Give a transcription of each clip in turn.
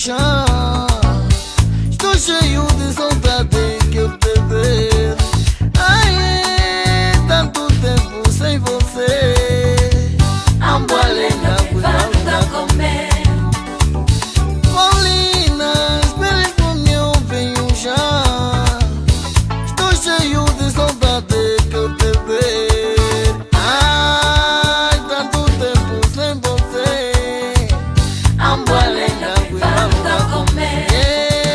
chão. Estou cheio de saudade que eu te ver. Ai, tanto tempo sem você. Amboalena, cuidado comer. Colinas, pelo meu venho já. Estou cheio de saudade que eu te ver. Ai, tanto tempo sem você. Amboalena, cuidado comer.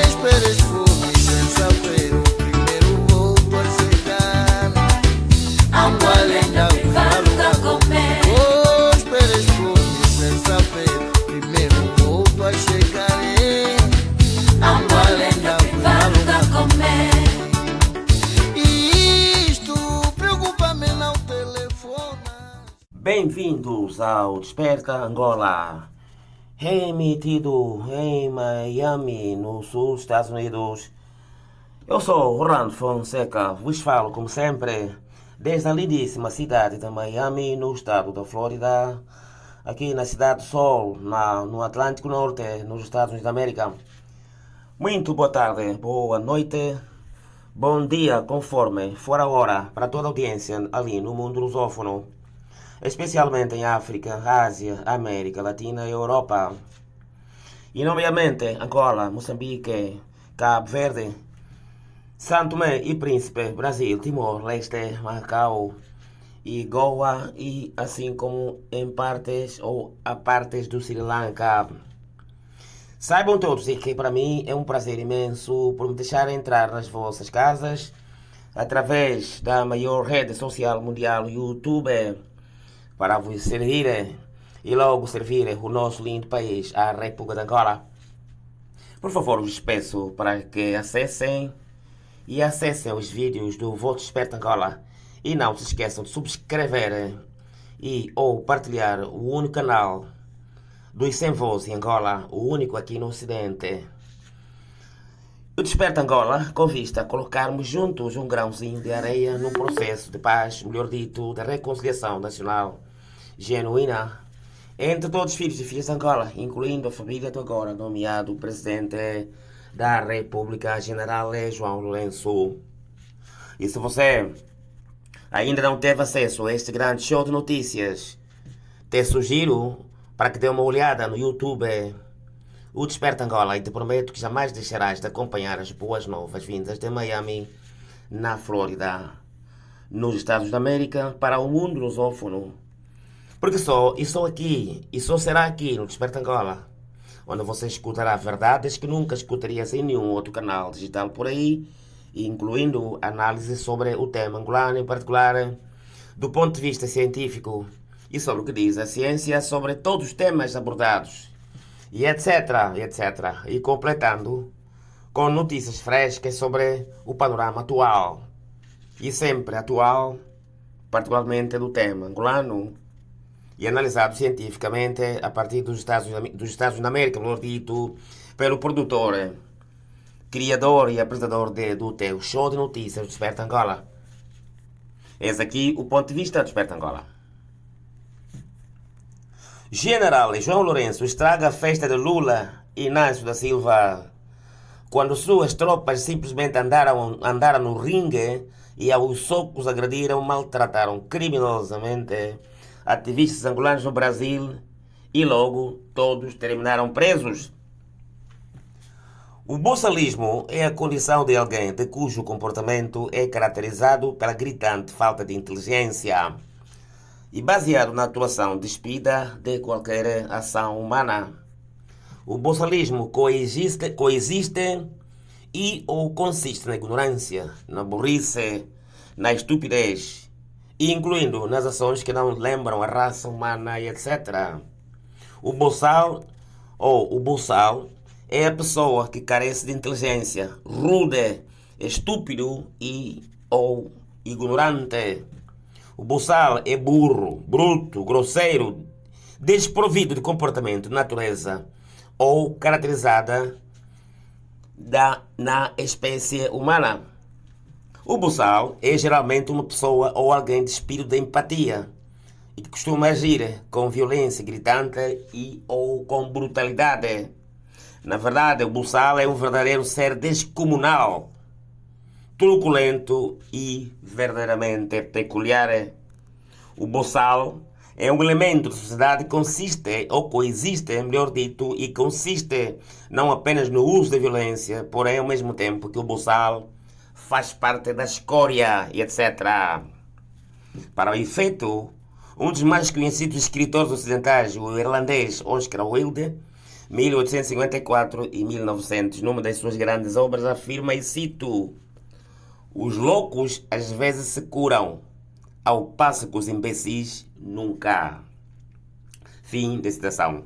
Esperes por mim sem saber. O primeiro voo a chegar. Amboalena, cuidado comer. Oh, esperes por mim sem saber. Primeiro voo a chegar. Amboalena, cuidado comer. E isto preocupa-me não telefona. Bem-vindos ao Desperta Angola, emitido em Miami, no sul dos Estados Unidos. Eu sou Rolando Fonseca, vos falo como sempre desde a lindíssima cidade de Miami, no estado da Flórida, aqui na Cidade do Sol, no Atlântico Norte, nos Estados Unidos da América. Muito boa tarde, boa noite, bom dia, conforme for a hora, para toda a audiência ali no mundo lusófono, especialmente em África, Ásia, América Latina e Europa. E, nomeadamente, Angola, Moçambique, Cabo Verde, São Tomé e Príncipe, Brasil, Timor-Leste, Macau e Goa, e assim como em partes ou a partes do Sri Lanka. Saibam todos que para mim é um prazer imenso por me deixar entrar nas vossas casas através da maior rede social mundial, YouTube, para vos servir e logo servir o nosso lindo país, a República de Angola. Por favor, vos peço para que acessem os vídeos do vosso Desperta Angola e não se esqueçam de subscrever e ou partilhar o único canal dos Sem Voz em Angola, o único aqui no Ocidente. O Desperta Angola com vista a colocarmos juntos um grãozinho de areia num processo de paz, melhor dito, de reconciliação nacional genuína entre todos os filhos e filhas de Angola, incluindo a família do agora nomeado Presidente da República, General João Lourenço. E se você ainda não teve acesso a este grande show de notícias, te sugiro para que dê uma olhada no YouTube, o Desperta Angola, e te prometo que jamais deixarás de acompanhar as boas novas vindas de Miami, na Flórida, nos Estados da América, para o mundo lusófono. Porque só será aqui no Desperta Angola, onde você escutará verdades que nunca escutarias em nenhum outro canal digital por aí, incluindo análise sobre o tema angolano em particular, do ponto de vista científico, e sobre o que diz a ciência sobre todos os temas abordados, e etc, etc. E completando com notícias frescas sobre o panorama atual, e sempre atual, particularmente do tema angolano, e analisado cientificamente a partir dos Estados Unidos da América, melhor dito, pelo produtor, criador e apresentador do teu show de notícias Desperta Angola. Eis aqui o ponto de vista do Desperta Angola. General João Lourenço estraga a festa de Lula e Inácio da Silva quando suas tropas simplesmente andaram no ringue e aos socos agrediram, maltrataram criminosamente ativistas angolanos no Brasil e logo todos terminaram presos. O bolsonarismo é a condição de alguém de cujo comportamento é caracterizado pela gritante falta de inteligência e baseado na atuação despida de qualquer ação humana. O bolsonarismo coexiste e ou consiste na ignorância, na burrice, na estupidez, incluindo nas ações que não lembram a raça humana e etc. O boçal é a pessoa que carece de inteligência, rude, estúpido e ou ignorante. O boçal é burro, bruto, grosseiro, desprovido de comportamento de natureza ou caracterizada na espécie humana. O boçal é geralmente uma pessoa ou alguém de espírito de empatia e que costuma agir com violência gritante e ou com brutalidade. Na verdade, o Boçal é um verdadeiro ser descomunal, truculento e verdadeiramente peculiar. O Boçal é um elemento da sociedade que consiste, ou coexiste, melhor dito, e consiste não apenas no uso da violência, porém ao mesmo tempo que o Boçal faz parte da escória e etc. Para o efeito, um dos mais conhecidos escritores ocidentais, o irlandês Oscar Wilde, 1854 e 1900, numa das suas grandes obras, afirma, e cito: "Os loucos às vezes se curam, ao passo que os imbecis nunca." Fim da citação.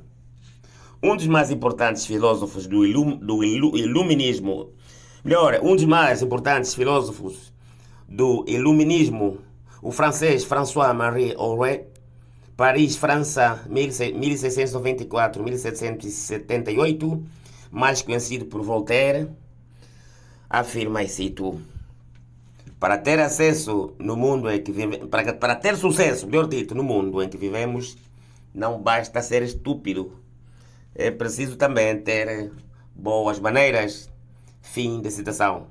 Um dos mais importantes filósofos do iluminismo, um dos mais importantes filósofos do iluminismo, o francês François-Marie Arouet, Paris, França, 1694-1778, mais conhecido por Voltaire, afirma, e cito: para ter acesso no mundo em que vivemos, para ter sucesso, melhor dito, no mundo em que vivemos, não basta ser estúpido. É preciso também ter boas maneiras. Fim da citação.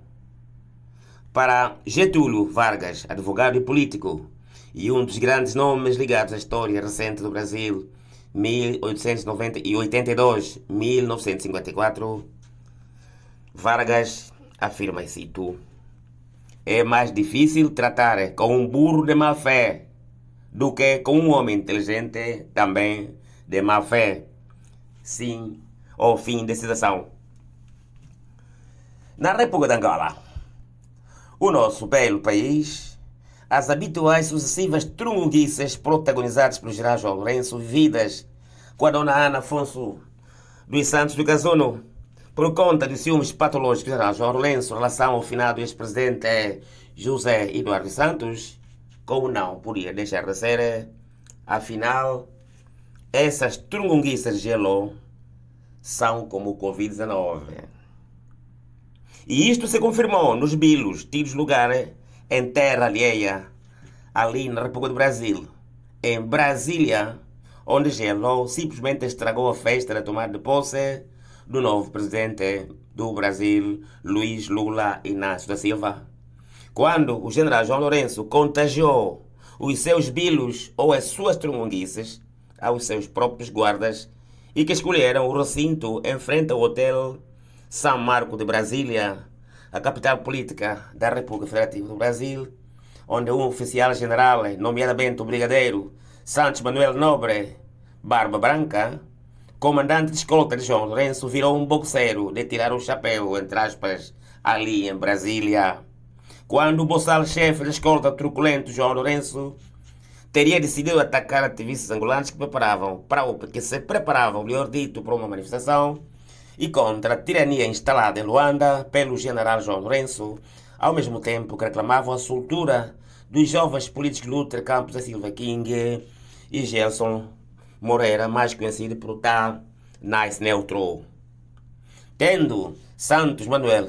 Para Getúlio Vargas, advogado e político, e um dos grandes nomes ligados à história recente do Brasil, 1882-1954, Vargas afirma, e cito: é mais difícil tratar com um burro de má fé do que com um homem inteligente também de má fé. Sim, ou fim da citação. Na República de Angola, o nosso belo país, as habituais sucessivas trunguices protagonizadas pelo general João Lourenço, vividas com a dona Ana Afonso dos Santos do Casuno, por conta de ciúmes patológicos do general João Lourenço em relação ao finado ex-presidente José Eduardo Santos, como não podia deixar de ser, afinal, essas trunguices de gelo são como o Covid-19. E isto se confirmou nos bilos tidos lugar em terra alheia, ali na República do Brasil, em Brasília, onde gelo simplesmente estragou a festa da tomada de posse do novo presidente do Brasil, Luiz Lula Inácio da Silva, quando o general João Lourenço contagiou os seus bilos ou as suas trunguices aos seus próprios guardas e que escolheram o recinto em frente ao Hotel São Marco de Brasília, a capital política da República Federativa do Brasil, onde um oficial general, nomeadamente o brigadeiro Santos Manuel Nobre Barba Branca, comandante de escolta de João Lourenço, virou um boxeiro de tirar o chapéu, entre aspas, ali em Brasília, quando o boçal-chefe da escolta truculento João Lourenço teria decidido atacar ativistas angolanos que se preparavam, melhor dito, para uma manifestação e contra a tirania instalada em Luanda pelo general João Lourenço, ao mesmo tempo que reclamavam a soltura dos jovens políticos Luther Campos da Silva King e Gelson Moreira, mais conhecido por Tá Nice Neutro. Tendo Santos Manuel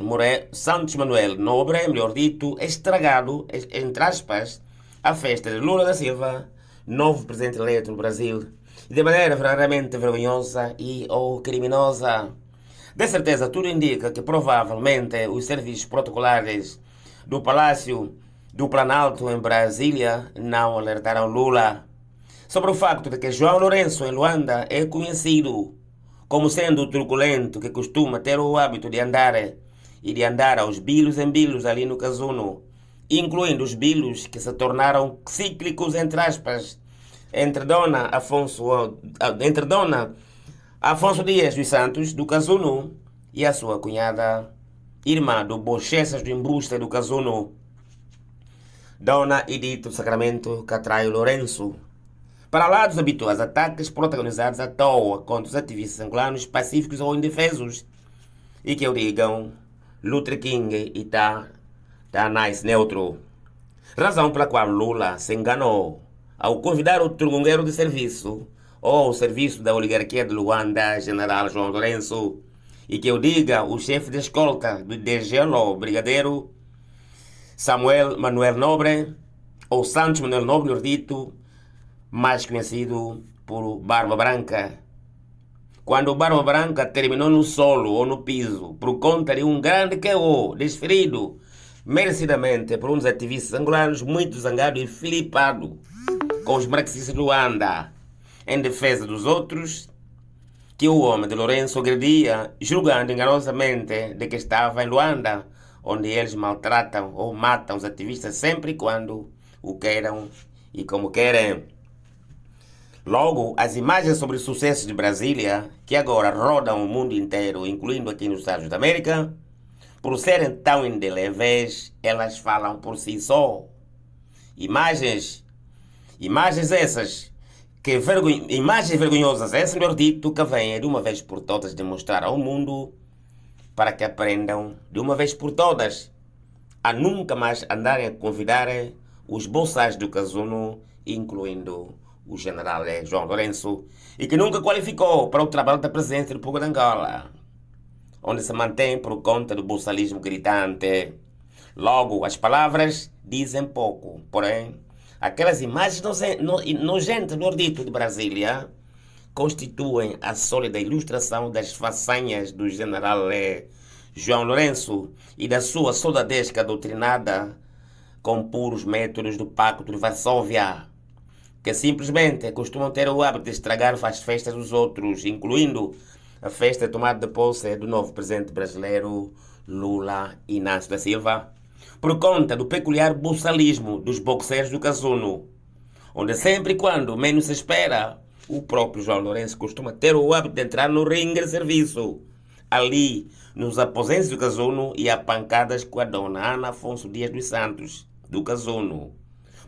Nobre, melhor dito, estragado, entre aspas, a festa de Lula da Silva, novo presidente eleito no Brasil, de maneira verdadeiramente vergonhosa e ou criminosa. De certeza, tudo indica que provavelmente os serviços protocolares do Palácio do Planalto em Brasília não alertaram Lula sobre o facto de que João Lourenço em Luanda é conhecido como sendo o truculento que costuma ter o hábito de andar aos bilos em bilos ali no Casuno, incluindo os bilos que se tornaram cíclicos, entre aspas, entre Dona Afonso Dias dos Santos, do Casuno, e a sua cunhada, irmã do Bochechas do Embuste do Casuno, Dona Edith Sacramento Catraio Lourenço. Para lá dos habituais ataques protagonizados à toa contra os ativistas angolanos pacíficos ou indefesos, e que o digam Luther King e Tá Nice Neutro. Razão pela qual Lula se enganou ao convidar o trungueiro de serviço, ou o serviço da oligarquia de Luanda, general João Lourenço, e que eu diga o chefe de escolta do DGLO, brigadeiro Samuel Manuel Nobre, ou Santos Manuel Nobre, dito, mais conhecido por Barba Branca. quando o Barba Branca terminou no solo ou no piso por conta de um grande KO desferido merecidamente por uns ativistas angolanos muito zangados e flipados com os marxistas de Luanda em defesa dos outros, que o homem de Lourenço agredia, julgando enganosamente de que estava em Luanda, onde eles maltratam ou matam os ativistas sempre e quando o queiram e como querem. Logo, as imagens sobre os sucessos de Brasília, que agora rodam o mundo inteiro, incluindo aqui nos Estados da América, por serem tão indeléveis, elas falam por si só. Imagens essas, imagens vergonhosas, é senhor dito, que vêm de uma vez por todas demonstrar ao mundo para que aprendam de uma vez por todas a nunca mais andarem a convidar os bolsais do Casuno, incluindo o general João Lourenço, e que nunca qualificou para o trabalho da presidência da República de Angola, onde se mantém por conta do bolsalismo gritante. Logo, as palavras dizem pouco, porém, aquelas imagens nojentas do dito de Brasília constituem a sólida ilustração das façanhas do general João Lourenço e da sua soldadesca doutrinada com puros métodos do Pacto de Varsóvia, que simplesmente costumam ter o hábito de estragar as festas dos outros, incluindo a festa de tomada de posse do novo presidente brasileiro, Lula Inácio da Silva, por conta do peculiar bolsalismo dos boxeiros do Casuno, onde sempre e quando menos se espera, o próprio João Lourenço costuma ter o hábito de entrar no ringue de serviço, ali nos aposentos do Casuno, e a pancadas com a dona Ana Afonso Dias dos Santos, do Casuno,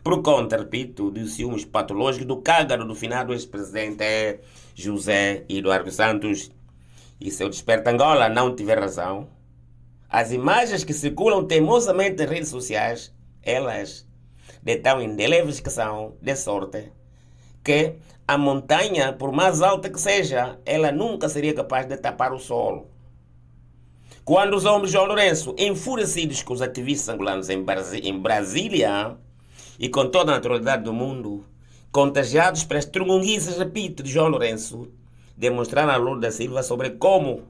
por conta, repito, dos ciúmes patológicos do cágaro do finado ex-presidente José Eduardo Santos. E se o Desperta Angola não tiver razão, as imagens que circulam teimosamente nas redes sociais, elas, de tão indeléveis que são, de sorte, que a montanha, por mais alta que seja, ela nunca seria capaz de tapar o solo. Quando os homens de João Lourenço, enfurecidos com os ativistas angolanos em Brasília, e com toda a naturalidade do mundo, contagiados pelas trungunguices, repito, de João Lourenço, demonstraram a Lula da Silva sobre como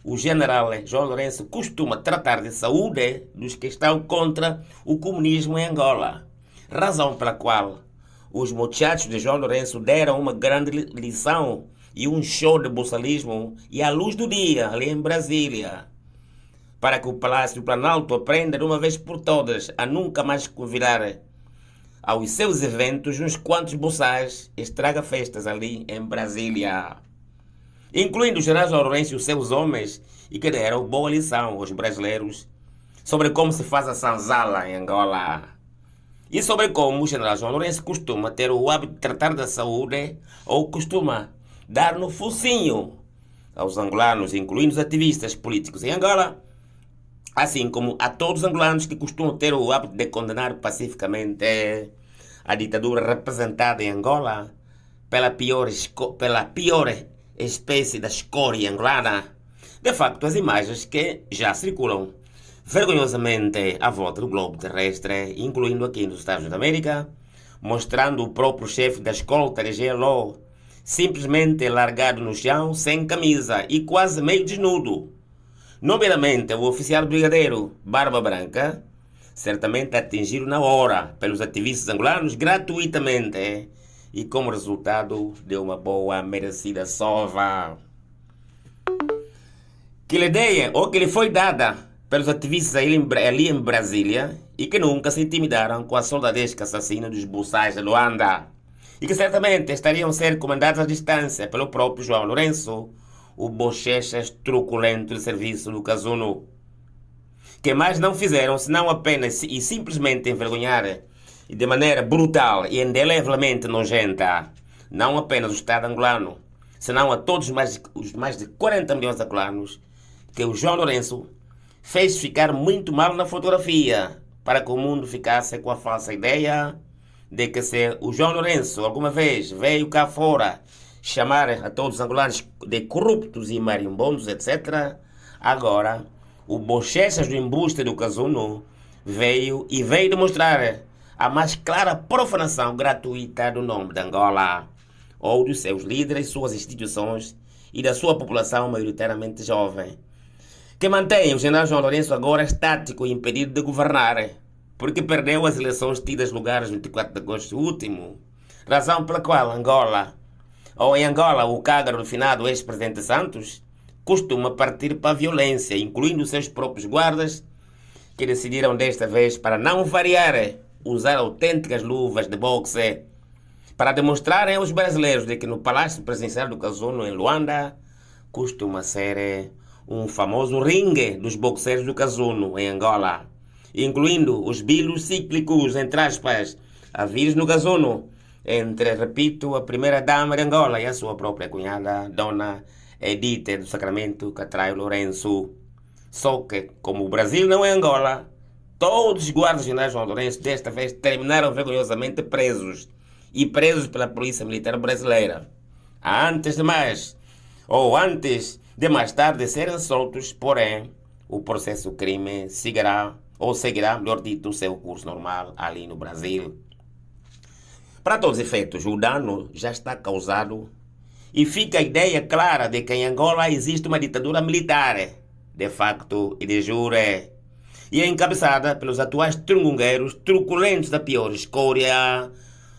o general João Lourenço costuma tratar de saúde dos que estão contra o comunismo em Angola. Razão pela qual os muchachos de João Lourenço deram uma grande lição e um show de bolsalismo e à luz do dia ali em Brasília, para que o Palácio do Planalto aprenda de uma vez por todas a nunca mais convidar aos seus eventos uns quantos bolsais estraga-festas ali em Brasília, incluindo o general João Lourenço e os seus homens, e que deram boa lição aos brasileiros sobre como se faz a sanzala em Angola e sobre como o general João Lourenço costuma ter o hábito de tratar da saúde ou costuma dar no focinho aos angolanos, incluindo os ativistas políticos em Angola, assim como a todos os angolanos que costumam ter o hábito de condenar pacificamente a ditadura representada em Angola pela pior espécie da escória angolana. De facto, as imagens que já circulam vergonhosamente à volta do globo terrestre, incluindo aqui nos Estados da América, mostrando o próprio chefe da escolta de GLO simplesmente largado no chão, sem camisa e quase meio desnudo. Nomeadamente, o oficial brigadeiro Barba Branca, certamente atingido na hora pelos ativistas angolanos gratuitamente e como resultado de uma boa merecida sova que lhe deem ou que lhe foi dada pelos ativistas ali em Brasília e que nunca se intimidaram com a soldadesca assassina dos bolsais de Luanda e que certamente estariam a ser comandados à distância pelo próprio João Lourenço, o bochechas truculento de serviço do Casuno, que mais não fizeram senão apenas e simplesmente envergonhar e de maneira brutal e indelevelmente nojenta não apenas o Estado angolano, senão a todos os mais de 40 milhões de angolanos que o João Lourenço fez ficar muito mal na fotografia, para que o mundo ficasse com a falsa ideia de que se o João Lourenço alguma vez veio cá fora chamar a todos os angolanos de corruptos e marimbondos, etc., agora o bochechas do embuste do Casuno veio demonstrar a mais clara profanação gratuita do nome de Angola, ou dos seus líderes, suas instituições e da sua população maioritariamente jovem, que mantém o general João Lourenço agora estático e impedido de governar, porque perdeu as eleições tidas lugar 24 de agosto último, razão pela qual em Angola, o cágaro do finado ex-presidente Santos costuma partir para a violência, incluindo seus próprios guardas, que decidiram desta vez, para não variar, usar autênticas luvas de boxe para demonstrarem aos brasileiros de que no Palácio Presidencial do Casuno, em Luanda, costuma ser um famoso ringue dos boxeiros do Casuno, em Angola, incluindo os bilos cíclicos, entre aspas, a vírus no Casuno, entre, repito, a primeira-dama de Angola e a sua própria cunhada, Dona Edith do Sacramento Catraio Lourenço. Só que, como o Brasil não é Angola, todos os guardas generais João Lourenço desta vez terminaram vergonhosamente presos, e presos pela Polícia Militar Brasileira, antes de mais tarde serem soltos. Porém, o processo crime seguirá, melhor dito, o seu curso normal ali no Brasil. Para todos os efeitos, o dano já está causado e fica a ideia clara de que em Angola existe uma ditadura militar, de facto e de jure, e é encabeçada pelos atuais trungungueiros truculentos da pior escória,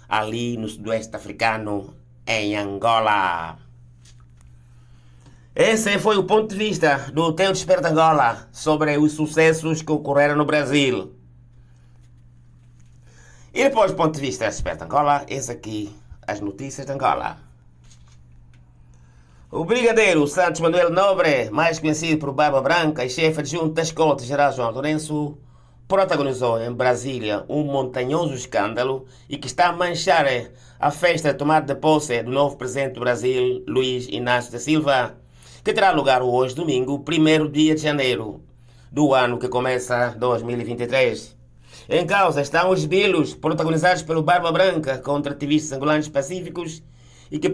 ali no sudoeste africano, em Angola. Esse foi o ponto de vista do Teu Desperta Angola sobre os sucessos que ocorreram no Brasil. E depois do ponto de vista do Desperta Angola, esse aqui, as notícias de Angola. O brigadeiro Santos Manuel Nobre, mais conhecido por Barba Branca e chefe adjunto da Escolta Geral João Lourenço, protagonizou em Brasília um montanhoso escândalo e que está a manchar a festa de tomada de posse do novo presidente do Brasil, Luiz Inácio da Silva, que terá lugar hoje, domingo, 1º dia de janeiro do ano que começa 2023. Em causa estão os bilos protagonizados pelo Barba Branca contra ativistas angolanos pacíficos e que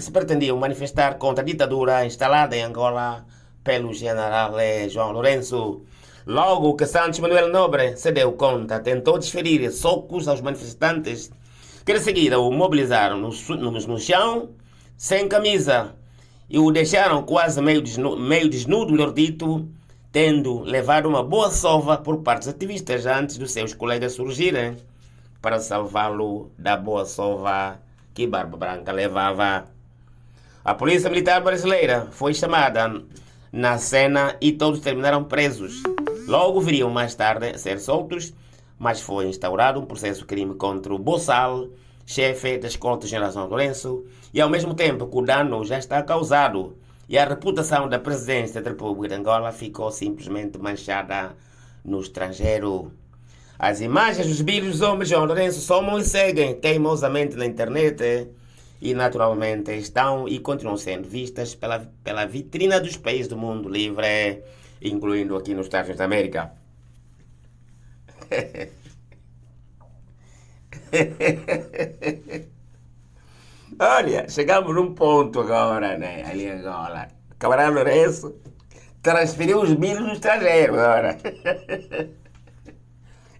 se pretendiam manifestar contra a ditadura instalada em Angola pelo general João Lourenço. Logo que Santos Manuel Nobre se deu conta, tentou desferir socos aos manifestantes, que de seguida o mobilizaram no chão, sem camisa, e o deixaram quase meio desnudo, melhor dito, tendo levado uma boa sova por parte dos ativistas antes dos seus colegas surgirem para salvá-lo da boa sova que Barba Branca levava. A Polícia Militar Brasileira foi chamada na cena e todos terminaram presos. Logo viriam mais tarde a ser soltos, mas foi instaurado um processo crime contra o Boçal, chefe da Escolta Geral João Lourenço, e ao mesmo tempo que o dano já está causado e a reputação da presidência da República de Angola ficou simplesmente manchada no estrangeiro. As imagens dos bilos dos homens de João Lourenço somam e seguem teimosamente na internet e naturalmente estão e continuam sendo vistas pela vitrina dos países do mundo livre, incluindo aqui nos Estados Unidos da América. Olha, chegamos num ponto agora, né? Ali em Angola. Camarada Lourenço transferiu os bilos no estrangeiro agora.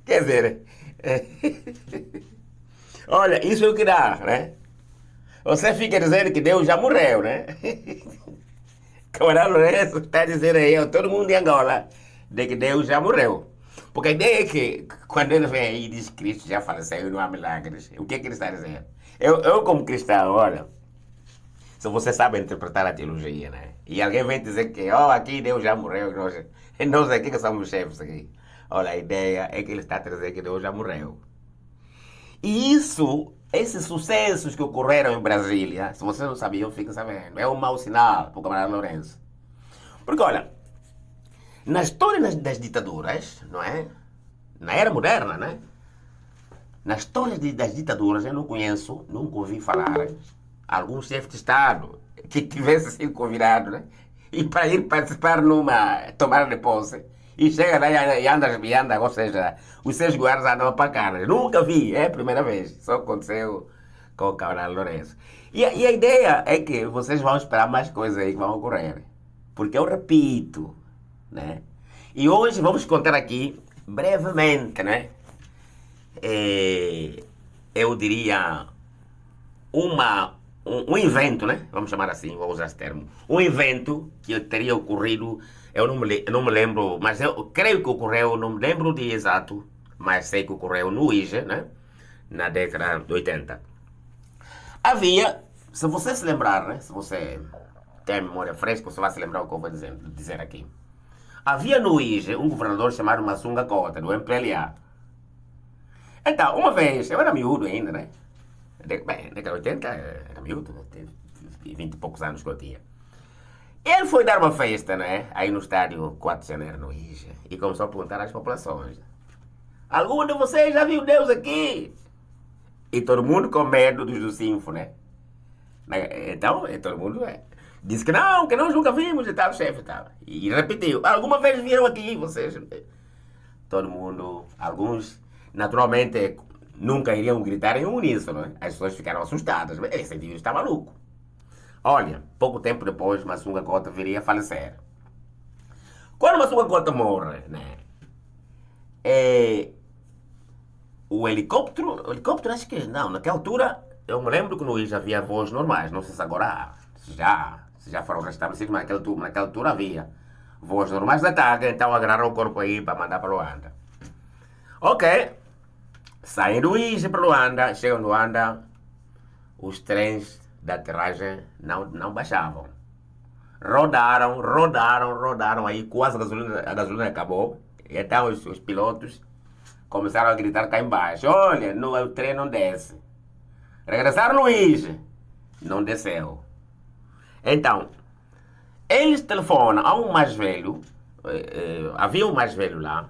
Quer dizer, olha, isso é o que dá, né? Você fica dizendo que Deus já morreu, né? Camarada Lourenço está dizendo aí, todo mundo em Angola, de que Deus já morreu. Porque a ideia é que, quando ele vem aí e diz que Cristo já faleceu e não há milagres, o que é que ele está dizendo? Eu como cristão, olha, se você sabe interpretar a teologia, né? E alguém vem dizer que, aqui Deus já morreu, nós aqui que somos chefes aqui. Olha, a ideia é que ele está a dizer que Deus já morreu. E esses sucessos que ocorreram em Brasília, se vocês não sabiam, fiquem sabendo, é um mau sinal para o camarada Lourenço. Porque, olha, na história das ditaduras, não é? Na era moderna, né? Na história das ditaduras, eu não conheço, nunca ouvi falar algum chefe de Estado que tivesse sido convidado, né? E para ir participar numa tomada de posse. E chega lá e anda, ou seja, os seus guardas andam para cá. Nunca vi, é a primeira vez. Só aconteceu com o camarada Lourenço. E a ideia é que vocês vão esperar mais coisas aí que vão ocorrer. Porque eu repito, né? E hoje vamos contar aqui, brevemente, né? Eu diria, uma um evento, né? Vamos chamar assim, vou usar esse termo. Um evento que teria ocorrido, eu não me lembro, mas eu creio que ocorreu, não me lembro o dia exato, mas sei que ocorreu no IJE, né? Na década de 80. Havia, se você se lembrar, né? Se você tem a memória fresca, você vai se lembrar o que eu vou dizer aqui. Havia no IJE um governador chamado Massunga Kota, do MPLA. Então, uma vez, eu era miúdo ainda, né? Bem, década de 80 era miúdo, 20 e poucos anos que eu tinha. Ele foi dar uma festa, né? Aí no estádio 4 de janeiro, no IJE, e começou a perguntar às populações: algum de vocês já viu Deus aqui? E todo mundo com medo do Sinfo, né? Então, todo mundo disse que nós nunca vimos e tal, chefe e tal. E repetiu: alguma vez viram aqui vocês? Todo mundo, alguns, naturalmente, nunca iriam gritar em uníssono, né? As pessoas ficaram assustadas. Esse indivíduo está maluco. Olha, pouco tempo depois, Massunga Kota viria a falecer. Quando Massunga Kota morre, né? O helicóptero, acho que não, naquela altura, eu me lembro que no IJE havia voos normais, não sei se agora se já foram restabelecidos, mas naquela altura havia voos normais da TAG, então agarraram o corpo aí para mandar para Luanda. Ok, saem do IJE para Luanda, chegam em Luanda, os trens da aterragem não baixavam. Rodaram, aí quase a gasolina acabou, e então os pilotos começaram a gritar cá embaixo: olha, o trem não desce. Regressaram no IJE, não desceu. Então, eles telefonam a um mais velho, havia um mais velho lá,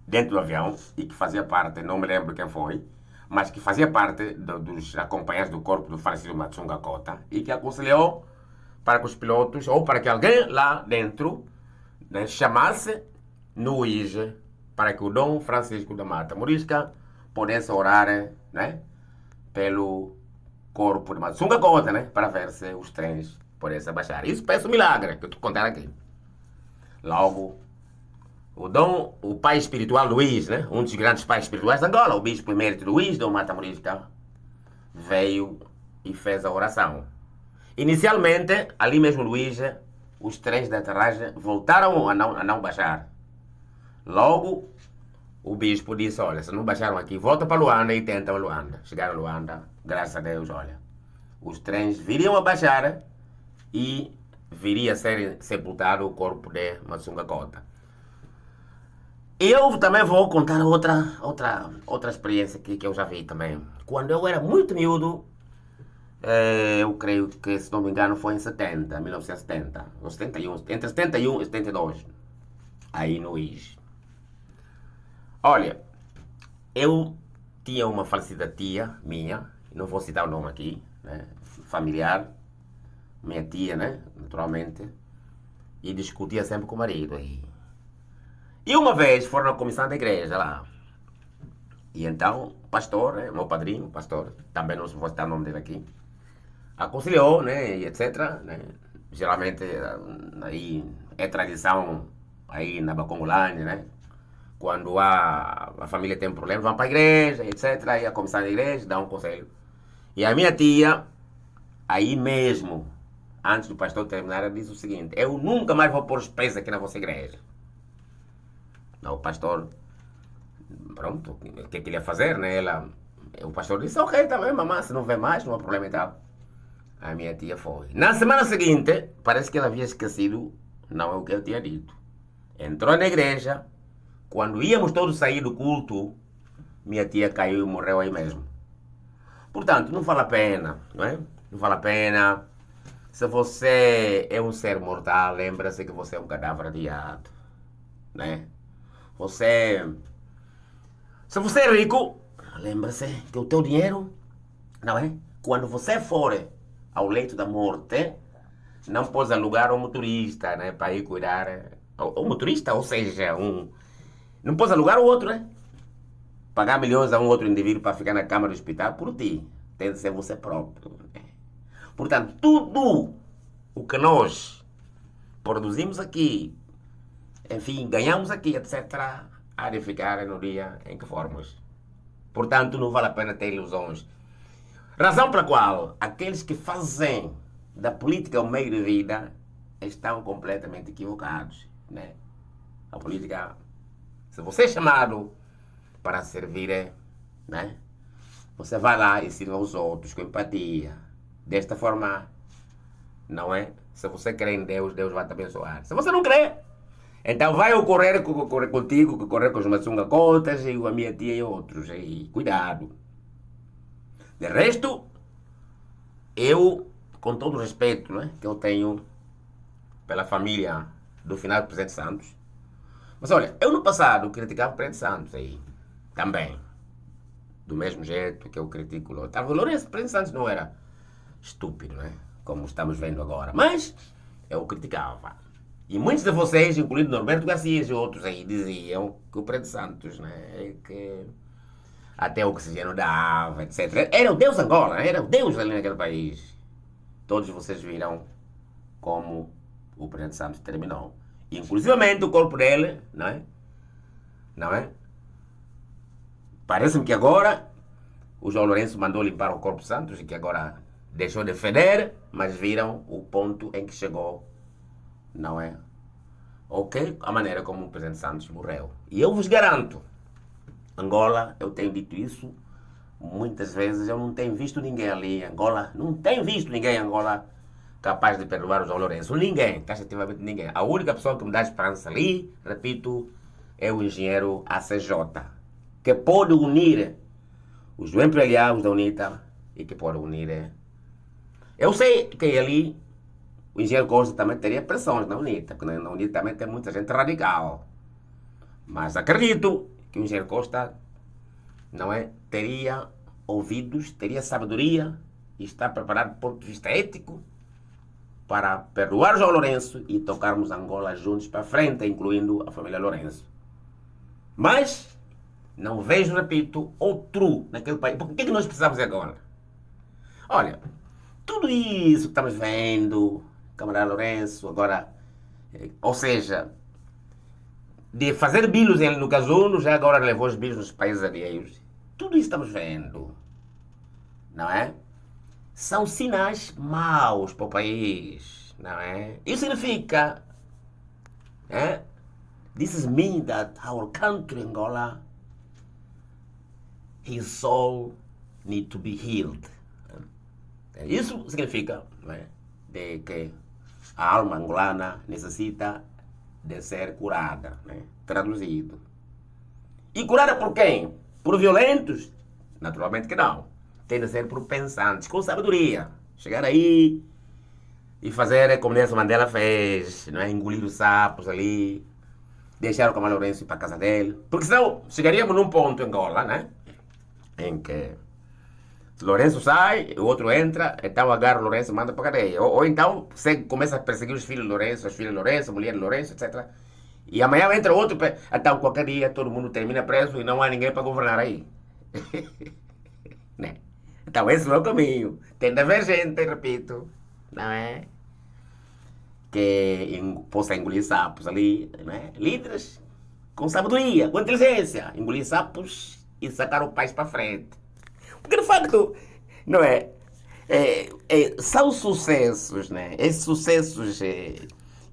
dentro do avião, e que fazia parte, não me lembro quem foi, mas que fazia parte dos acompanhantes do corpo do falecido Massunga Kota, e que aconselhou para que os pilotos, ou para que alguém lá dentro, né, chamasse no IJE, para que o Dom Francisco da Mata Morisca pudesse orar, né, pelo corpo de Massunga Kota, né, para ver se os trens pudessem abaixar. Isso parece um milagre que eu estou contando aqui. Logo, o pai espiritual do IJE, né, um dos grandes pais espirituais de Angola, o bispo emérito do IJE, Dom Mata Morisca, veio e fez a oração. Inicialmente, ali mesmo no IJE, os trens de aterragem voltaram a não baixar. Logo, o bispo disse: olha, se não baixaram aqui, volta para Luanda e tentam Luanda. Chegaram a Luanda, graças a Deus, olha, os trens viriam a baixar e viria a ser sepultado o corpo de Massunga Kota. Eu também vou contar outra experiência que eu já vi também. Quando eu era muito miúdo, eu creio que, se não me engano, foi em 1970, ou 71, entre 71 e 72, aí no IJE. Olha, eu tinha uma falecida tia minha, não vou citar o nome aqui, né, familiar, minha tia, né, naturalmente, e discutia sempre com o marido. E uma vez foram na comissão da igreja lá, e então o pastor, né, meu padrinho, pastor, também não vou citar o nome dele aqui, aconselhou, né, e etc, né, geralmente aí é tradição aí na Bacongolândia, né, quando a família tem um problema, vão para a igreja, etc. Aí a comissão da igreja dá um conselho. E a minha tia, aí mesmo, antes do pastor terminar, ela disse o seguinte: eu nunca mais vou pôr os pés aqui na vossa igreja. O pastor, pronto, o que ele ia fazer, né? O pastor disse: ok, tá bem, mamãe, se não vê mais, não há problema e tal. A minha tia foi. Na semana seguinte, parece que ela havia esquecido, não é o que eu tinha dito. Entrou na igreja. Quando íamos todos sair do culto, minha tia caiu e morreu aí mesmo. Portanto, não vale a pena, não é? Não vale a pena. Se você é um ser mortal, lembra-se que você é um cadáver adiado, né? Se você é rico, lembra-se que o teu dinheiro, não é? Quando você for ao leito da morte, não pode alugar um motorista, né? Para ir cuidar. Um motorista, ou seja, não pode alugar o outro, né? Pagar milhões a um outro indivíduo para ficar na cama do hospital por ti. Tem de ser você próprio. Portanto, tudo o que nós produzimos aqui, enfim, ganhamos aqui, etc., há de ficar no dia em que formos. Portanto, não vale a pena ter ilusões. Razão pela qual aqueles que fazem da política o meio de vida estão completamente equivocados, né? A política, se você é chamado para servir, né? Você vai lá e sirva os outros com empatia. Desta forma, não é? Se você crê em Deus, Deus vai te abençoar. Se você não crê, então vai ocorrer contigo, ocorrer com os Matsungakotas e a minha tia e outros. E cuidado. De resto, eu, com todo o respeito, né, que eu tenho pela família do finado Presidente Santos, mas olha, eu no passado criticava o Presidente Santos aí, também. Do mesmo jeito que eu critico o Lourenço. O Lourenço, o Presidente Santos não era estúpido, né? Como estamos vendo agora. Mas eu o criticava. E muitos de vocês, incluindo Norberto Garcia e outros aí, diziam que o Presidente Santos, né? Que até o oxigênio dava, etc. Era o Deus Angola, era o Deus ali naquele país. Todos vocês viram como o Presidente Santos terminou. Inclusivamente o corpo dele, não é? Não é? Parece-me que agora o João Lourenço mandou limpar o corpo Santos e que agora deixou de feder, mas viram o ponto em que chegou, não é? Ok? A maneira como o Presidente Santos morreu. E eu vos garanto, Angola, eu tenho dito isso muitas vezes, eu não tenho visto ninguém ali em Angola, não tenho visto ninguém em Angola capaz de perdoar o João Lourenço. Ninguém, taxativamente ninguém. A única pessoa que me dá esperança ali, repito, é o engenheiro ACJ, que pode unir os do MPLA, os da UNITA, e que pode unir. Eu sei que ali o engenheiro Costa também teria pressões na UNITA, porque na UNITA também tem muita gente radical. Mas acredito que o engenheiro Costa, não é, teria ouvidos, teria sabedoria e está preparado do ponto de vista ético para perdoar João Lourenço e tocarmos Angola juntos para frente, incluindo a família Lourenço. Mas não vejo, repito, outro naquele país. Porque o que é que nós precisamos agora? Olha, tudo isso que estamos vendo, camarada Lourenço, agora, ou seja, de fazer bilos no casulo, já agora levou os bilos nos países alheios. Tudo isso estamos vendo, não é? São sinais maus para o país, não é? Isso significa, this is mean that our country, Angola, his soul need to be healed. Isso significa, não é, de que a alma angolana necessita de ser curada, né? Traduzido. E curada por quem? Por violentos? Naturalmente que não. Tem de ser por pensantes, com sabedoria. Chegar aí e fazer como Nelson Mandela fez, não é? Engolir os sapos ali, deixar o Camarada Lourenço ir para a casa dele. Porque senão chegaríamos num ponto em Angola, né? Em que Lourenço sai, o outro entra, então agarra o Lourenço e manda para a cadeia. Ou então você começa a perseguir os filhos de Lourenço, as filhas de Lourenço, a mulher de Lourenço, etc. E amanhã entra outro, então qualquer dia todo mundo termina preso e não há ninguém para governar aí. Né? Então esse é o caminho. Tem de haver gente, repito, não é? Que possa engolir sapos ali, né? Líderes com sabedoria, com inteligência, engolir sapos e sacar o país para frente. Porque de facto, não é? São sucessos, né? Esses sucessos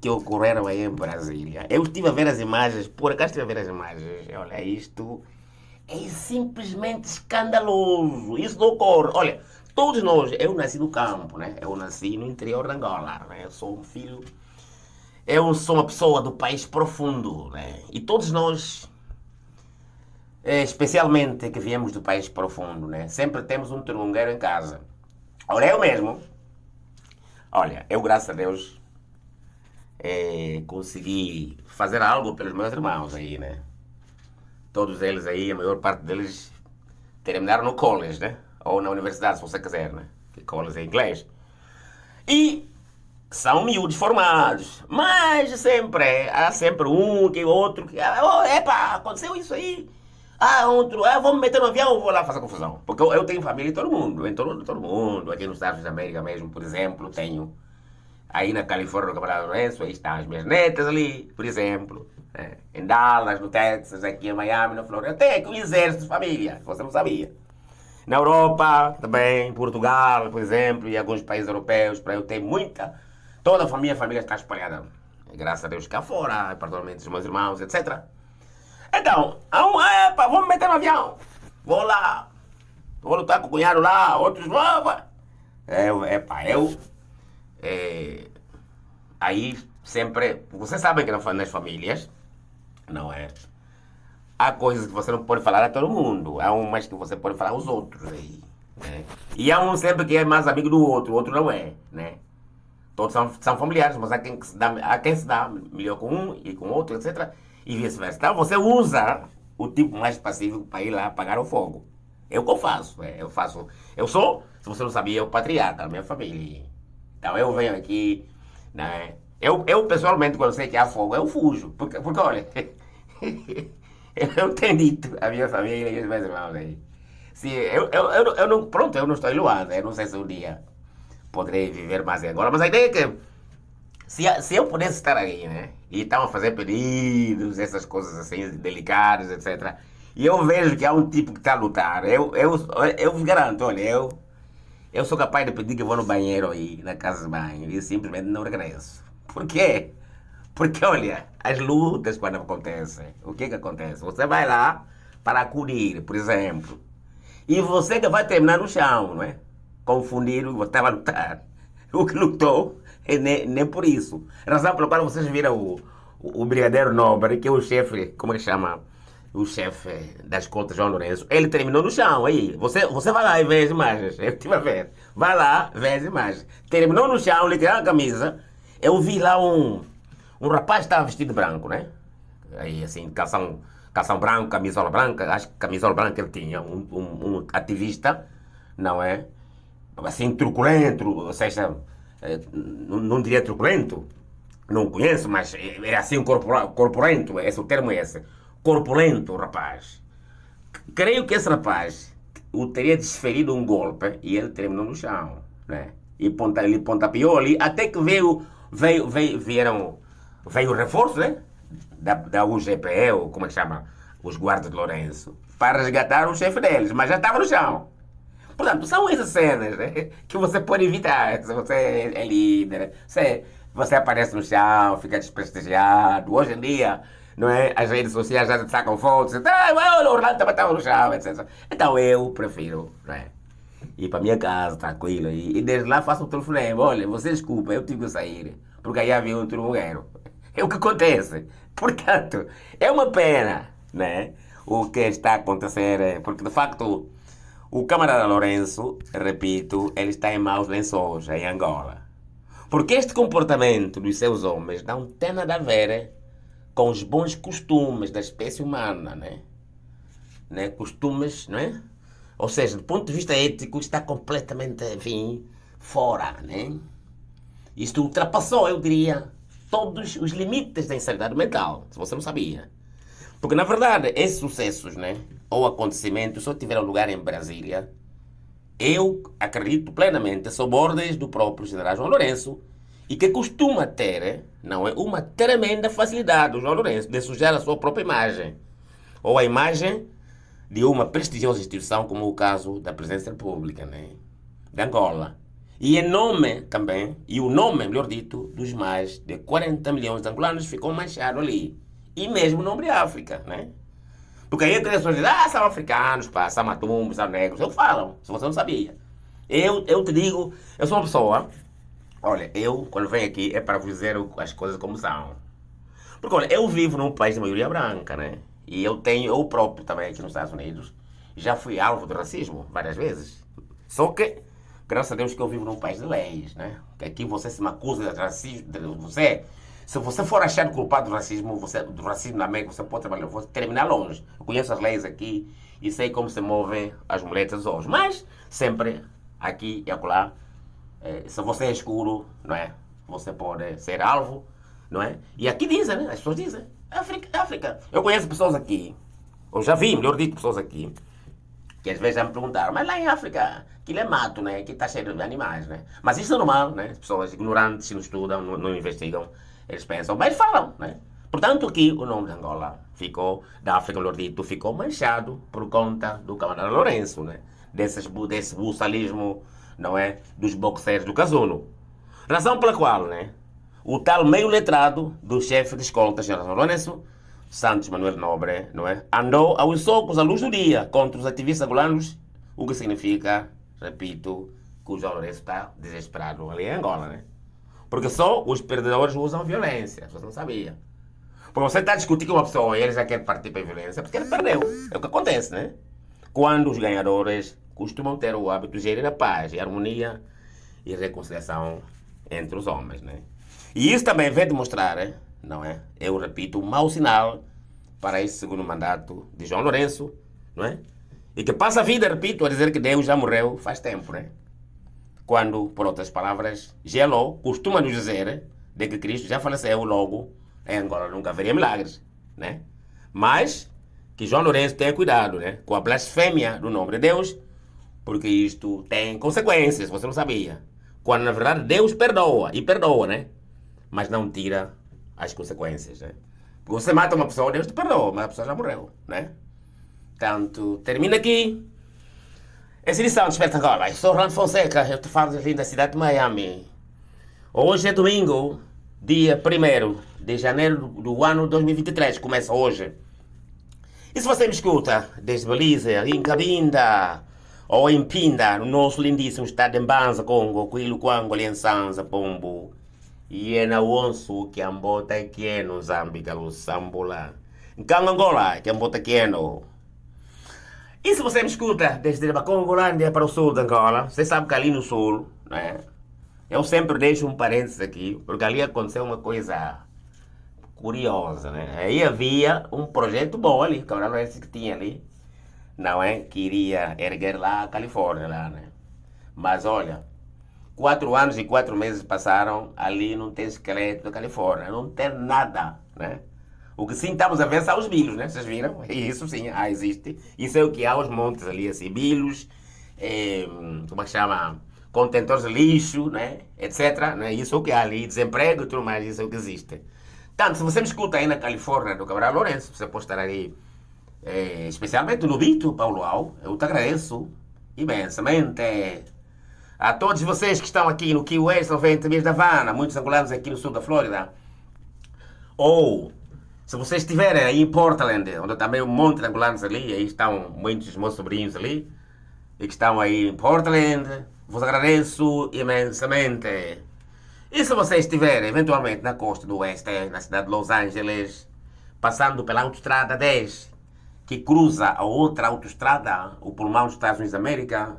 que ocorreram aí em Brasília. Eu estive a ver as imagens, por acaso estive a ver as imagens. Olha, isto é simplesmente escandaloso. Isso não ocorre. Olha, todos nós, eu nasci no campo, né? Eu nasci no interior de Angola, né? Eu sou um filho, eu sou uma pessoa do país profundo, né? E todos nós, especialmente que viemos do país profundo, né? Sempre temos um turungueiro em casa. Olha, eu mesmo, olha, eu graças a Deus consegui fazer algo pelos meus irmãos aí, né? Todos eles aí, a maior parte deles terminaram no college, né? Ou na universidade, se você quiser, né? Que college é inglês. E são miúdos formados. Mas sempre, há sempre um que outro que... epa, aconteceu isso aí. Outro, vou me meter no avião, vou lá fazer confusão. Porque eu tenho família em todo mundo, todo mundo. Aqui nos Estados Unidos da América mesmo, por exemplo, tenho... Aí na Califórnia, no Camarada Lourenço, aí estão as minhas netas ali, por exemplo. Em Dallas, no Texas, aqui em Miami, na Flórida. Até aqui um exército de família, você não sabia. Na Europa, também, Portugal, por exemplo, e alguns países europeus, para eu ter muita. Toda a família está espalhada. Graças a Deus cá fora, particularmente os meus irmãos, etc. Então, epa, vamos meter no avião. Vou lá. Vou lutar com o cunhado lá, outros lá. Aí sempre. Vocês sabem que nas famílias, não é? Há coisas que você não pode falar a todo mundo. Há umas que você pode falar aos outros aí. Né? E há um sempre que é mais amigo do outro, o outro não é. Né? Todos são familiares, mas há quem se dá melhor com um e com o outro, etc. E vice-versa. Então você usa o tipo mais passivo para ir lá apagar o fogo. É o que eu faço. Eu sou, se você não sabia, o patriarca da minha família. Então eu venho aqui, né? Eu pessoalmente, quando sei que há fogo, eu fujo. Porque olha, eu tenho dito à minha família e aos meus irmãos aí. Se eu não estou iluando, eu não sei se um dia poderei viver mais agora, mas a ideia é que se eu pudesse estar aí, né? E estavam a fazer pedidos, essas coisas assim, delicadas, etc. E eu vejo que há um tipo que está a lutar. Eu vos garanto, olha, eu sou capaz de pedir que eu vou no banheiro aí, na casa de banho, e simplesmente não regresso. Por quê? Porque, olha, as lutas quando acontecem, o que acontece? Você vai lá para acudir, por exemplo, e você que vai terminar no chão, não é? Confundido, você estava a lutar. O que lutou é nem por isso. Razão pela qual vocês viram o Brigadeiro Nobre, que é o chefe, como é que chama? O chefe da escolta, João Lourenço, ele terminou no chão, aí. Você vai lá e vê as imagens. Eu estive a ver. Vai lá, vê as imagens. Terminou no chão, ele tirou a camisa. Eu vi lá um rapaz que estava vestido de branco, né? Aí, assim, calção branco, camisola branca. Acho que camisola branca ele tinha. Um ativista, não é? Assim, truculento, ou seja, não diria truculento, não conheço, mas é assim corpulento, o termo é esse. Corpulento, rapaz. Creio que esse rapaz o teria desferido um golpe e ele terminou no chão, né? E ele pontapeou ali, até que veio o reforço, né? Da UGPE, ou como é que chama? Os guardas de Lourenço, para resgatar o chefe deles, mas já estava no chão. Portanto, são essas cenas, né, que você pode evitar se você é líder. Você aparece no chão, fica desprestigiado. Hoje em dia, não é? As redes sociais já sacam fotos. Olha, o Orlando estava no chão, etc. Então eu prefiro, não é? Ir para a minha casa, tranquilo. E desde lá faço um telefonema. Olha, você desculpa, eu tive que sair. Porque aí havia um turmugueiro. É o que acontece. Portanto, é uma pena, né? O que está a acontecer. Porque, de facto, o camarada Lourenço, repito, ele está em maus lençóis, em Angola. Porque este comportamento dos seus homens não tem nada a ver com os bons costumes da espécie humana, né? Costumes, não é? Ou seja, do ponto de vista ético, está completamente, enfim, fora, né? Isto ultrapassou, eu diria, todos os limites da insanidade mental, se você não sabia. Porque, na verdade, esses sucessos, né, ou acontecimentos só tiveram lugar em Brasília. Eu acredito plenamente, sob ordens do próprio general João Lourenço, e que costuma ter, não é, uma tremenda facilidade, o João Lourenço, de sujar a sua própria imagem, ou a imagem de uma prestigiosa instituição, como o caso da Presidência da República, né, de Angola. E em nome também, e o nome, melhor dito, dos mais de 40 milhões de angolanos ficou manchado ali. E mesmo o nome de África, né? Porque aí as pessoas dizem, são africanos, pá, são matumbos, são negros. Eu falo, se você não sabia. Eu te digo, eu sou uma pessoa, olha, eu, quando venho aqui, é para vos dizer as coisas como são. Porque, olha, eu vivo num país de maioria branca, né? E eu próprio também aqui nos Estados Unidos, já fui alvo de racismo várias vezes. Só que, graças a Deus que eu vivo num país de leis, né? Que aqui você se me acusa de racismo, se você for achado culpado do racismo na América, você pode trabalhar, você terminar longe. Eu conheço as leis aqui e sei como se movem as muletas hoje. Mas, sempre, aqui e acolá, se você é escuro, não é? Você pode ser alvo, não é? E aqui dizem, né? As pessoas dizem, África. Eu conheço pessoas aqui, eu já vi, melhor dito, pessoas aqui, que às vezes já me perguntaram, mas lá em África, aquilo é mato, né? Aqui está cheio de animais, né? Mas isso é normal, né? As pessoas ignorantes, não estudam, não investigam. Eles pensam, mas falam, né? Portanto, aqui o nome de Angola ficou, da África, melhor dito, ficou manchado por conta do camarada Lourenço, né? desse buçalismo, não é? Dos boxeiros do Casulo. Razão pela qual, né? O tal meio letrado do chefe de escolta, General Lourenço Santos Manuel Nobre, não é? Andou aos socos à luz do dia contra os ativistas angolanos, o que significa, repito, que o João Lourenço está desesperado ali em Angola, né? Porque só os perdedores usam violência, você não sabia. Porque você está a discutir com uma pessoa e ele já quer partir para a violência, porque ele perdeu. É o que acontece, né? Quando os ganhadores costumam ter o hábito de gerir a paz, e a harmonia e reconciliação entre os homens, né? E isso também vem demonstrar, não é? Eu repito, um mau sinal para esse segundo mandato de João Lourenço, não é? E que passa a vida, repito, a dizer que Deus já morreu faz tempo, né? Quando, por outras palavras, Gelo costuma nos dizer de que Cristo já faleceu, logo em Angola nunca haveria milagres, né? Mas que João Lourenço tenha cuidado, né? Com a blasfêmia do nome de Deus, porque isto tem consequências, você não sabia. Quando na verdade Deus perdoa, e perdoa, né? Mas não tira as consequências, né? Porque você mata uma pessoa, Deus te perdoa, mas a pessoa já morreu, né? Portanto, termina aqui essa edição de Desperta Angola. Eu sou Orlando Fonseca, eu te falo da linda cidade de Miami. Hoje é domingo, dia 1º de janeiro do ano 2023, começa hoje. E se você me escuta desde Belize, em Cabinda, ou em Pinda, no nosso lindíssimo estado de Mbanza, Congo, Quilu, Kwango, Liançanza, Pombo, e é na onço que ambota aqui no Zâmbia, o Sambula. Em Angola, que ambota aqui no. E se você me escuta desde a Congolândia para o sul de Angola, você sabe que ali no sul, né? Eu sempre deixo um parênteses aqui, porque ali aconteceu uma coisa curiosa, né? Aí havia um projeto bom ali, que era esse que tinha ali, não é? Que iria erguer lá a Califórnia, lá, né? Mas olha, 4 anos e 4 meses passaram, ali não tem esqueleto da Califórnia, não tem nada, né? O que sim estamos a ver são os bilos, né? Vocês viram? Isso sim, existe. Isso é o que há aos montes ali, assim, bilos, como é que chama? Contentores de lixo, né? Etc. Né? Isso é o que há ali, desemprego e tudo mais, isso é o que existe. Tanto, se você me escuta aí na Califórnia, do Cabral Lourenço, você pode estar aí, especialmente no Bito, Paulo Al, eu te agradeço imensamente. A todos vocês que estão aqui no Key West, 90 milhas da Havana, muitos angolanos aqui no sul da Flórida, ou se vocês estiverem aí em Portland, onde também um monte de angolanos ali, aí estão muitos meus sobrinhos ali, e que estão aí em Portland, vos agradeço imensamente. E se vocês estiverem eventualmente na costa do oeste, na cidade de Los Angeles, passando pela autoestrada 10, que cruza a outra autoestrada, o pulmão dos Estados Unidos da América,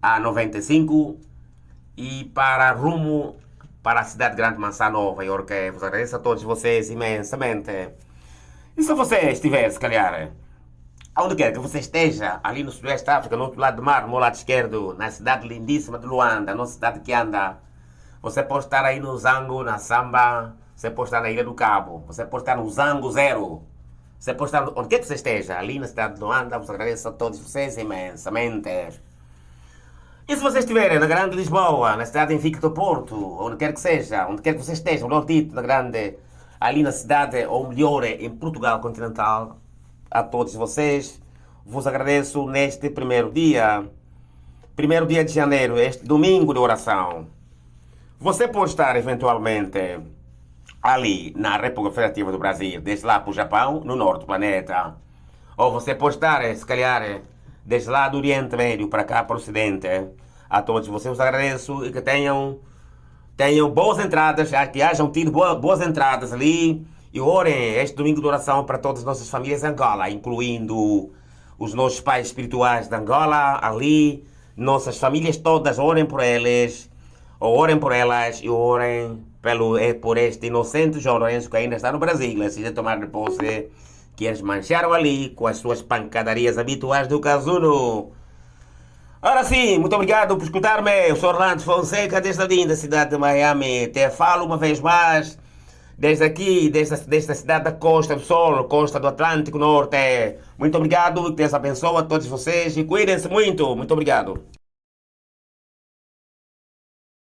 a 95, e para rumo para a cidade grande de Mansá, Nova York, vos agradeço a todos vocês imensamente. E se você estiver, se calhar, aonde quer que você esteja, ali no Sudoeste da África, no outro lado do mar, no meu lado esquerdo, na cidade lindíssima de Luanda, nossa cidade que anda, você pode estar aí no Zango, na Samba, você pode estar na Ilha do Cabo, você pode estar no Zango Zero, você pode estar onde quer que você esteja, ali na cidade de Luanda, vos agradeço a todos vocês imensamente. E se vocês estiverem na Grande Lisboa, na cidade Invicta do Porto, onde quer que seja, onde quer que vocês estejam, no dito, na Grande, ali na cidade, ou melhor, em Portugal continental, a todos vocês, vos agradeço neste primeiro dia de janeiro, este domingo de oração. Você pode estar, eventualmente, ali na República Federativa do Brasil, desde lá para o Japão, no norte do planeta. Ou você pode estar, se calhar, desde lá do Oriente Médio para cá, para o Ocidente. A todos vocês os agradeço e que tenham boas entradas, que hajam tido boas entradas ali. E orem este domingo de oração para todas as nossas famílias em Angola, incluindo os nossos pais espirituais de Angola, ali. Nossas famílias todas, orem por eles, ou orem por elas, e orem por este inocente João Lourenço que ainda está no Brasil, assim de tomar de posse, que eles mancharam ali com as suas pancadarias habituais do Casulo. Ora sim, muito obrigado por escutar-me. Eu sou Orlando Fonseca, desta linda cidade de Miami. Te falo uma vez mais, desde aqui, desta cidade da Costa do Sol, Costa do Atlântico Norte. Muito obrigado, que Deus abençoe a todos vocês e cuidem-se muito. Muito obrigado.